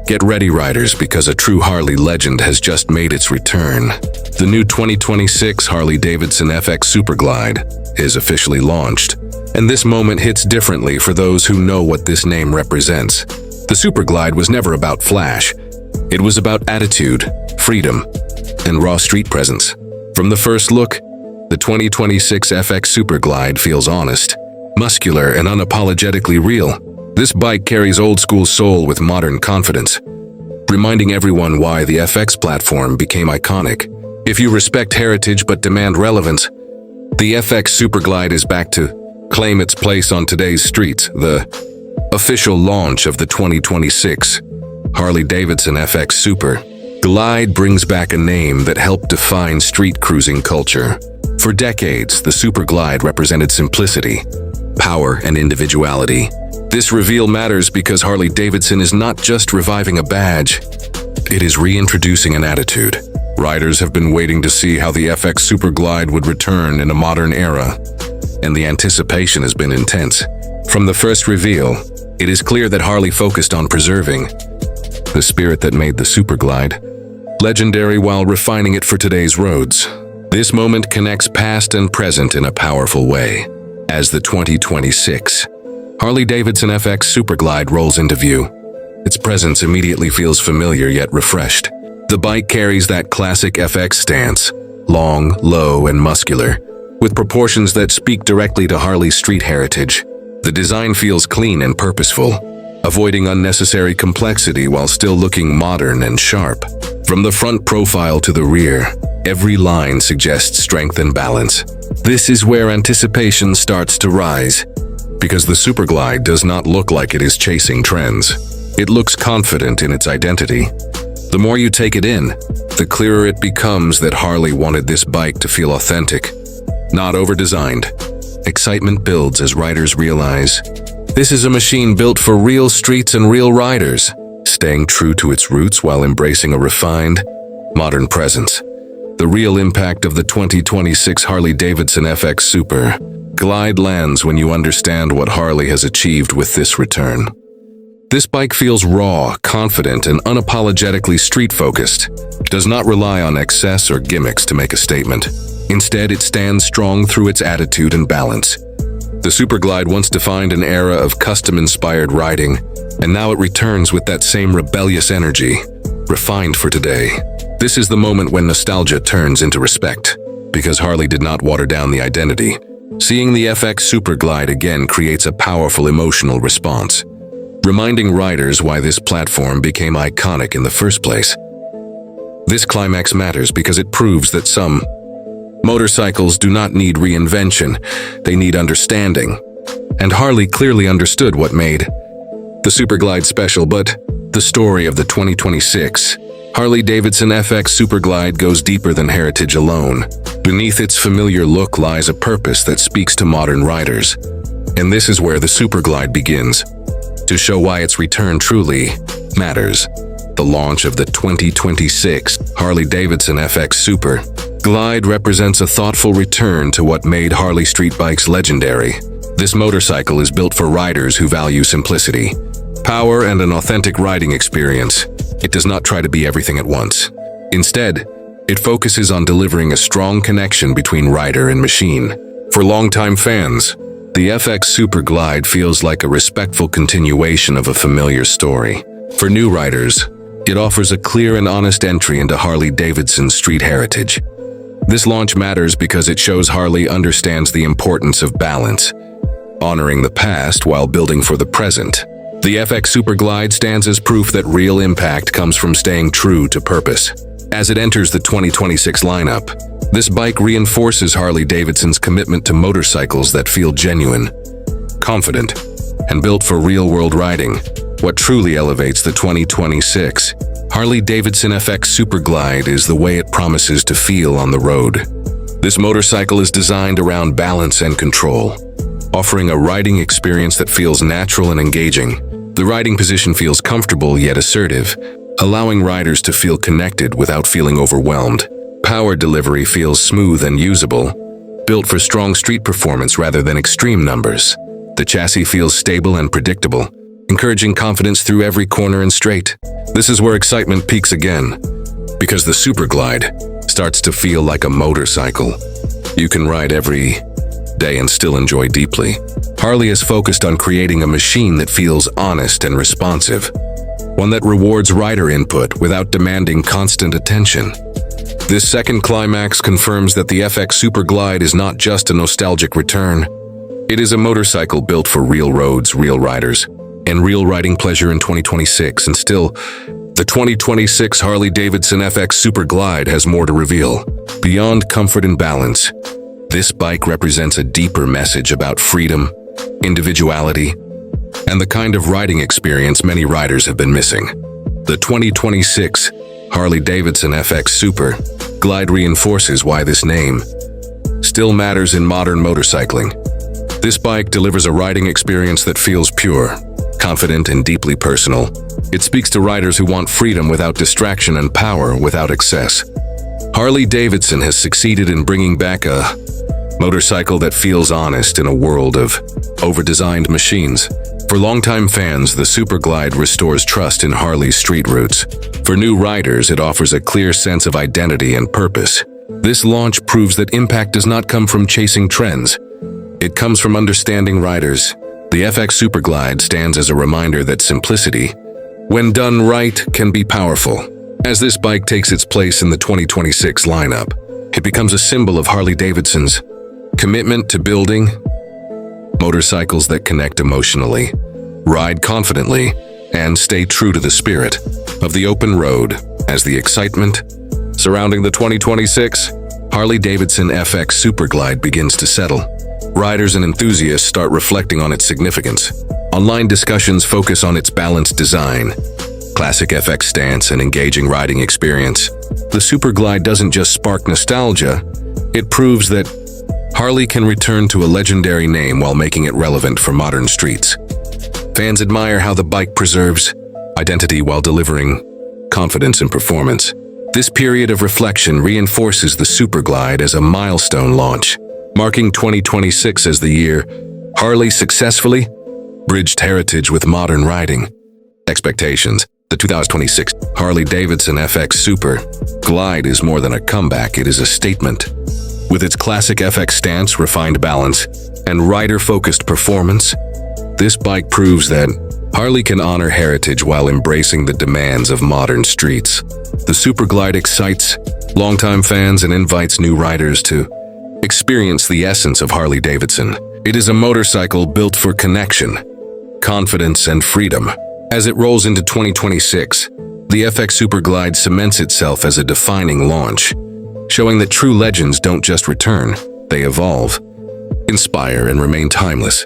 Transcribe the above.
Get ready, riders, because a true Harley legend has just made its return. The new 2026 Harley-Davidson FX Super Glide is officially launched, and this moment hits differently for those who know what this name represents. The Super Glide was never about flash. It was about attitude, freedom, and raw street presence. From the first look, the 2026 FX Super Glide feels honest, muscular, and unapologetically real. This bike carries old-school soul with modern confidence, reminding everyone why the FX platform became iconic. If you respect heritage but demand relevance, the FX Super Glide is back to claim its place on today's streets. The official launch of the 2026 Harley-Davidson FX Super Glide brings back a name that helped define street cruising culture. For decades, the Super Glide represented simplicity, power, and individuality. This reveal matters because Harley-Davidson is not just reviving a badge, it is reintroducing an attitude. Riders have been waiting to see how the FX Super Glide would return in a modern era, and the anticipation has been intense. From the first reveal, it is clear that Harley focused on preserving the spirit that made the Super Glide legendary while refining it for today's roads. This moment connects past and present in a powerful way. As the 2026 Harley-Davidson FX Super Glide rolls into view, its presence immediately feels familiar yet refreshed. The bike carries that classic FX stance, long, low, and muscular, with proportions that speak directly to Harley's street heritage. The design feels clean and purposeful, avoiding unnecessary complexity while still looking modern and sharp. From the front profile to the rear, every line suggests strength and balance. This is where anticipation starts to rise, because the Super Glide does not look like it is chasing trends. It looks confident in its identity. The more you take it in, the clearer it becomes that Harley wanted this bike to feel authentic, not over-designed. Excitement builds as riders realize this is a machine built for real streets and real riders, staying true to its roots while embracing a refined, modern presence. The real impact of the 2026 Harley-Davidson FX Super Glide lands when you understand what Harley has achieved with this return. This bike feels raw, confident, and unapologetically street-focused. It does not rely on excess or gimmicks to make a statement. Instead, it stands strong through its attitude and balance. The Super Glide once defined an era of custom-inspired riding, and now it returns with that same rebellious energy, refined for today. This is the moment when nostalgia turns into respect, because Harley did not water down the identity. Seeing the FX Super Glide again creates a powerful emotional response, reminding riders why this platform became iconic in the first place. This climax matters because it proves that some motorcycles do not need reinvention, they need understanding. And Harley clearly understood what made the Super Glide special, but the story of the 2026 Harley-Davidson FX Super Glide goes deeper than heritage alone. Beneath its familiar look lies a purpose that speaks to modern riders. And this is where the Super Glide begins, to show why its return truly matters. The launch of the 2026 Harley-Davidson FX Super Glide represents a thoughtful return to what made Harley street bikes legendary. This motorcycle is built for riders who value simplicity, power, and an authentic riding experience. It does not try to be everything at once. Instead, it focuses on delivering a strong connection between rider and machine. For longtime fans, the FX Super Glide feels like a respectful continuation of a familiar story. For new riders, it offers a clear and honest entry into Harley-Davidson's street heritage. This launch matters because it shows Harley understands the importance of balance, honoring the past while building for the present. The FX Super Glide stands as proof that real impact comes from staying true to purpose. As it enters the 2026 lineup, this bike reinforces Harley-Davidson's commitment to motorcycles that feel genuine, confident, and built for real-world riding. What truly elevates the 2026 Harley-Davidson FX Super Glide is the way it promises to feel on the road. This motorcycle is designed around balance and control, offering a riding experience that feels natural and engaging. The riding position feels comfortable yet assertive, allowing riders to feel connected without feeling overwhelmed. Power delivery feels smooth and usable, built for strong street performance rather than extreme numbers. The chassis feels stable and predictable, encouraging confidence through every corner and straight. This is where excitement peaks again, because the Super Glide starts to feel like a motorcycle you can ride every day and still enjoy deeply. Harley is focused on creating a machine that feels honest and responsive, one that rewards rider input without demanding constant attention. This second climax confirms that the FX Super Glide is not just a nostalgic return. It is a motorcycle built for real roads, real riders, and real riding pleasure in 2026. And still, the 2026 Harley-Davidson FX Super Glide has more to reveal. Beyond comfort and balance, this bike represents a deeper message about freedom, individuality, and the kind of riding experience many riders have been missing. The 2026 Harley-Davidson FX Super Glide reinforces why this name still matters in modern motorcycling. This bike delivers a riding experience that feels pure, confident, and deeply personal. It speaks to riders who want freedom without distraction and power without excess. Harley-Davidson has succeeded in bringing back a motorcycle that feels honest in a world of over-designed machines. For longtime fans, the Super Glide restores trust in Harley's street roots. For new riders, it offers a clear sense of identity and purpose. This launch proves that impact does not come from chasing trends. It comes from understanding riders. The FX Super Glide stands as a reminder that simplicity, when done right, can be powerful. As this bike takes its place in the 2026 lineup, it becomes a symbol of Harley-Davidson's commitment to building motorcycles that connect emotionally, ride confidently, and stay true to the spirit of the open road. As the excitement surrounding the 2026 Harley-Davidson FX Super Glide begins to settle, riders and enthusiasts start reflecting on its significance. Online discussions focus on its balanced design, classic FX stance, and engaging riding experience. The Super Glide doesn't just spark nostalgia, it proves that Harley can return to a legendary name while making it relevant for modern streets. Fans admire how the bike preserves identity while delivering confidence and performance. This period of reflection reinforces the Super Glide as a milestone launch, marking 2026 as the year Harley successfully bridged heritage with modern riding expectations. The 2026 Harley-Davidson FX Super Glide is more than a comeback, it is a statement. With its classic FX stance, refined balance, and rider-focused performance, this bike proves that Harley can honor heritage while embracing the demands of modern streets. The Super Glide excites longtime fans and invites new riders to experience the essence of Harley-Davidson. It is a motorcycle built for connection, confidence, and freedom. As it rolls into 2026, the FX Super Glide cements itself as a defining launch, showing that true legends don't just return, they evolve, inspire, and remain timeless.